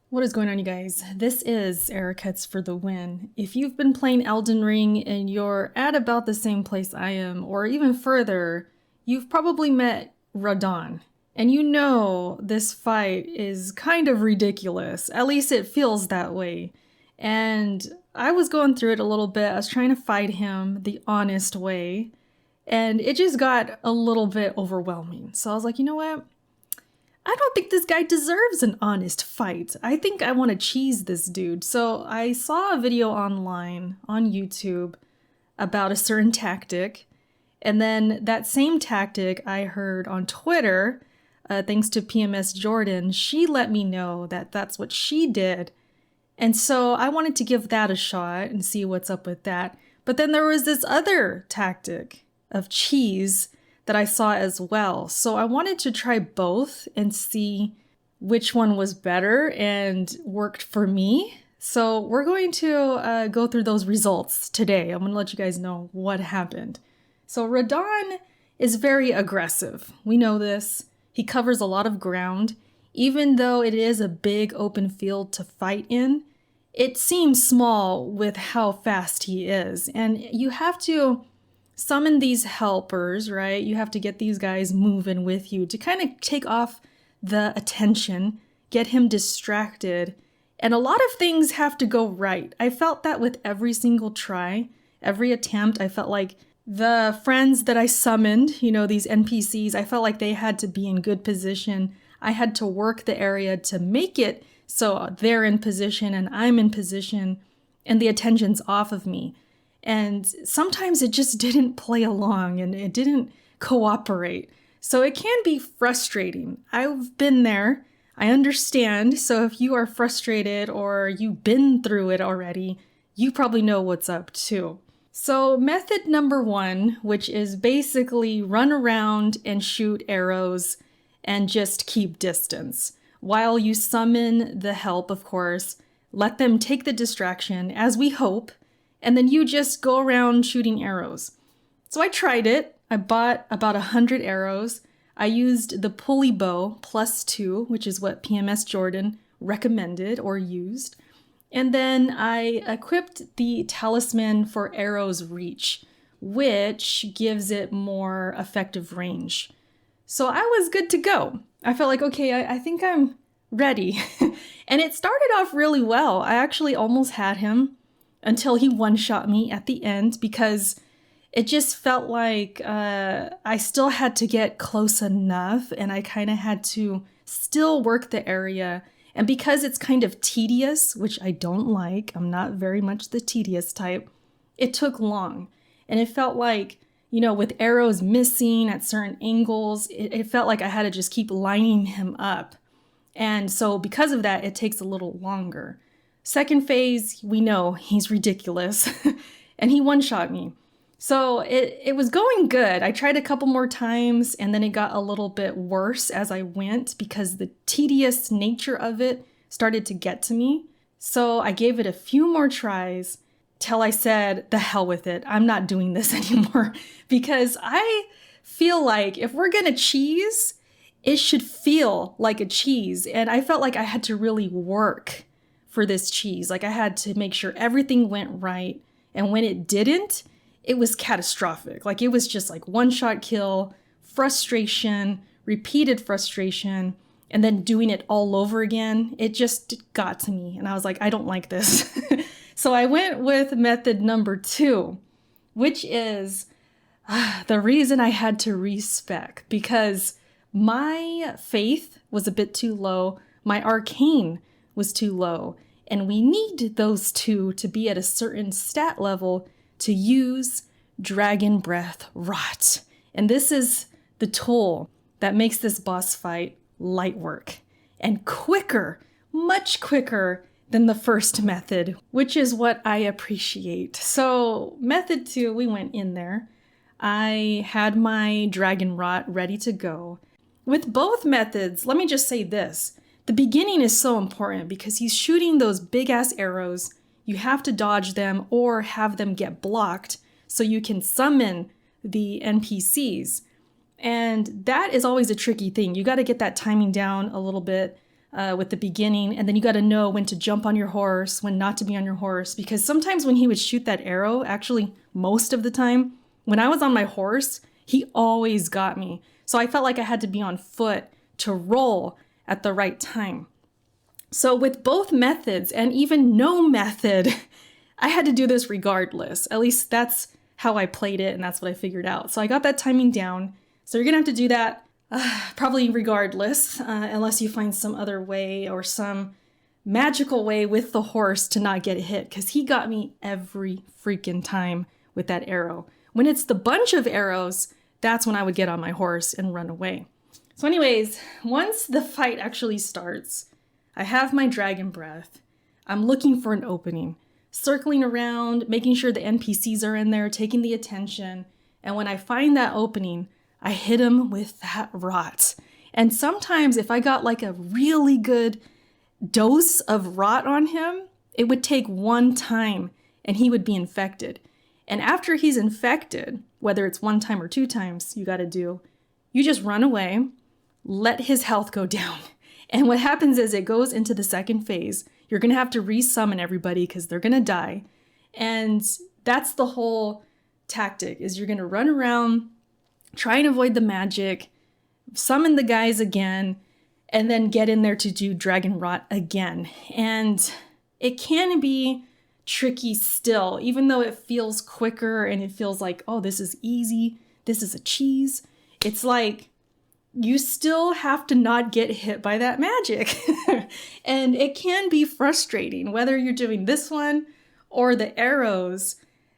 What is going on, you guys? This is Eric Hets for the win. If you've been playing Elden Ring and you're at about the same place I am, or even further, you've probably met Radahn. And you know this fight is kind of ridiculous. At least it feels that way. And I was going through it a little bit. I was trying to fight him the honest way. And it just got a little bit overwhelming. So I was like, you know what? I don't think this guy deserves an honest fight. I think I want to cheese this dude. So I saw a video online on YouTube about a certain tactic. And then that same tactic I heard on Twitter, thanks to PMS Jordan. She let me know that that's what she did. And so I wanted to give that a shot and see what's up with that. But then there was this other tactic of cheese that I saw as well. So I wanted to try both and see which one was better and worked for me. So we're going to go through those results today. I'm going to let you guys know what happened. So Radahn is very aggressive. We know this. He covers a lot of ground. Even though it is a big open field to fight in, it seems small with how fast he is. And you have to summon these helpers, right? You have to get these guys moving with you to kind of take off the attention, get him distracted. And a lot of things have to go right. I felt that with every single try, every attempt. I felt like the friends that I summoned, these NPCs, I felt like they had to be in good position. I had to work the area to make it so they're in position and I'm in position and the attention's off of me. And sometimes it just didn't play along and it didn't cooperate. So it can be frustrating. I've been there. I understand. So if you are frustrated or you've been through it already, you probably know what's up too. So method number 1, which is basically run around and shoot arrows and just keep distance. While you summon the help, of course, let them take the distraction, as we hope, and then you just go around shooting arrows. So I tried it. I bought about 100 arrows. I used the pulley bow +2, which is what PMS Jordan recommended or used. And then I equipped the talisman for arrows reach, which gives it more effective range. So I was good to go. I felt like, okay, I think I'm ready. And it started off really well. I actually almost had him until he one-shot me at the end because it just felt like I still had to get close enough and I kind of had to still work the area. And because it's kind of tedious, which I don't like, I'm not very much the tedious type, it took long. And it felt like, with arrows missing at certain angles, it felt like I had to just keep lining him up. And so because of that, it takes a little longer. Second phase, we know he's ridiculous and he one-shot me. So it was going good. I tried a couple more times and then it got a little bit worse as I went because the tedious nature of it started to get to me. So I gave it a few more tries till I said, the hell with it. I'm not doing this anymore because I feel like if we're gonna cheese, it should feel like a cheese. And I felt like I had to really work for this cheese. Like I had to make sure everything went right. And when it didn't, it was catastrophic. Like it was just like one-shot kill, frustration, repeated frustration, and then doing it all over again. It just got to me. And I was like, I don't like this. So I went with method number 2, which is the reason I had to respec because my faith was a bit too low. My arcane was too low. And we need those two to be at a certain stat level to use Dragon Breath Rot. And this is the tool that makes this boss fight light work and quicker, much quicker than the first method, which is what I appreciate. So method 2, we went in there. I had my Dragon Rot ready to go. With both methods, let me just say this. The beginning is so important because he's shooting those big ass arrows. You have to dodge them or have them get blocked so you can summon the NPCs. And that is always a tricky thing. You got to get that timing down a little bit. with the beginning, and then you got to know when to jump on your horse, when not to be on your horse, because sometimes when he would shoot that arrow, actually most of the time, when I was on my horse, he always got me. So I felt like I had to be on foot to roll at the right time. So with both methods and even no method, I had to do this regardless. At least that's how I played it, and that's what I figured out. So I got that timing down. So you're gonna have to do that probably regardless, unless you find some other way or some magical way with the horse to not get hit, because he got me every freaking time with that arrow. When it's the bunch of arrows, that's when I would get on my horse and run away. So anyways, once the fight actually starts, I have my dragon breath. I'm looking for an opening, circling around, making sure the NPCs are in there, taking the attention. And when I find that opening, I hit him with that rot. And sometimes if I got like a really good dose of rot on him, it would take one time and he would be infected. And after he's infected, whether it's one time or two times, you just run away, let his health go down. And what happens is it goes into the second phase. You're going to have to resummon everybody because they're going to die. And that's the whole tactic, is you're going to run around, try and avoid the magic, summon the guys again, and then get in there to do dragon rot again. And it can be tricky still, even though it feels quicker and it feels like, oh, this is easy, this is a cheese. It's like, you still have to not get hit by that magic. And it can be frustrating, whether you're doing this one or the arrows.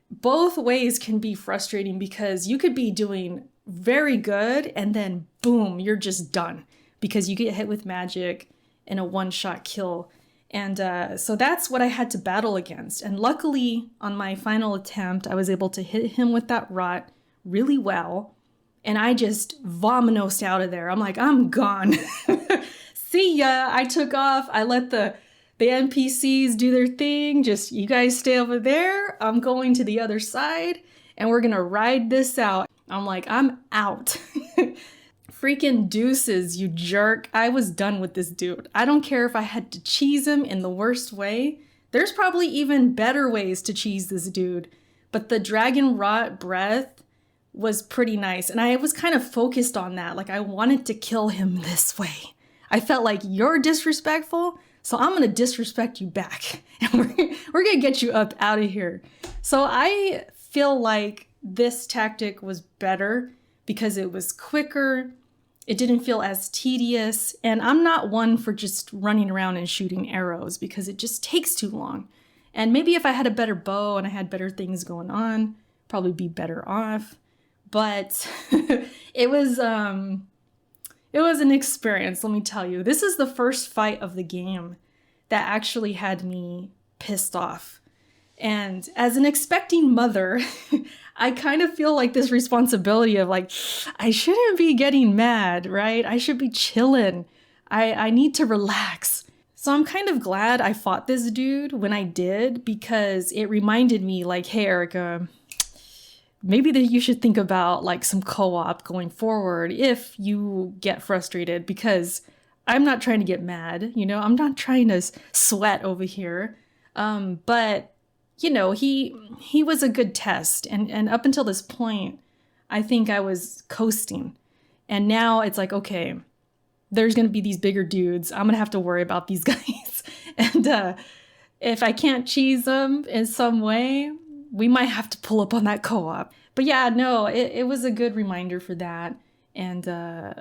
Both ways can be frustrating because you could be doing very good and then boom, you're just done because you get hit with magic in a one-shot kill. And so that's what I had to battle against. And luckily, on my final attempt, I was able to hit him with that rot really well. And I just vominosed out of there. I'm like, I'm gone. See ya. I took off. I let the NPCs do their thing. Just, you guys stay over there. I'm going to the other side and we're going to ride this out. I'm like, I'm out. Freaking deuces, you jerk. I was done with this dude. I don't care if I had to cheese him in the worst way. There's probably even better ways to cheese this dude. But the dragon rot breath was pretty nice. And I was kind of focused on that. Like, I wanted to kill him this way. I felt like, you're disrespectful, so I'm going to disrespect you back. And we're going to get you up out of here. So I feel like this tactic was better because it was quicker. It didn't feel as tedious. And I'm not one for just running around and shooting arrows because it just takes too long. And maybe if I had a better bow and I had better things going on, probably be better off. But it was an experience, let me tell you. This is the first fight of the game that actually had me pissed off. And as an expecting mother, I kind of feel like this responsibility of like, I shouldn't be getting mad, right? I should be chilling. I need to relax. So I'm kind of glad I fought this dude when I did, because it reminded me like, hey, Erica, maybe that you should think about like some co-op going forward if you get frustrated, because I'm not trying to get mad, I'm not trying to sweat over here. But he was a good test. And up until this point, I think I was coasting. And now it's like, okay, there's going to be these bigger dudes. I'm going to have to worry about these guys. And if I can't cheese them in some way, we might have to pull up on that co-op. But yeah, no, it was a good reminder for that. And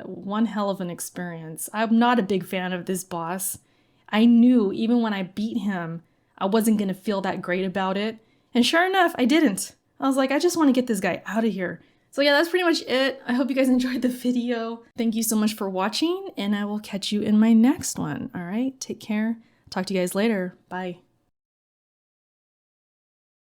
one hell of an experience. I'm not a big fan of this boss. I knew even when I beat him, I wasn't going to feel that great about it. And sure enough, I didn't. I was like, I just want to get this guy out of here. So yeah, that's pretty much it. I hope you guys enjoyed the video. Thank you so much for watching, and I will catch you in my next one. All right, take care. Talk to you guys later. Bye.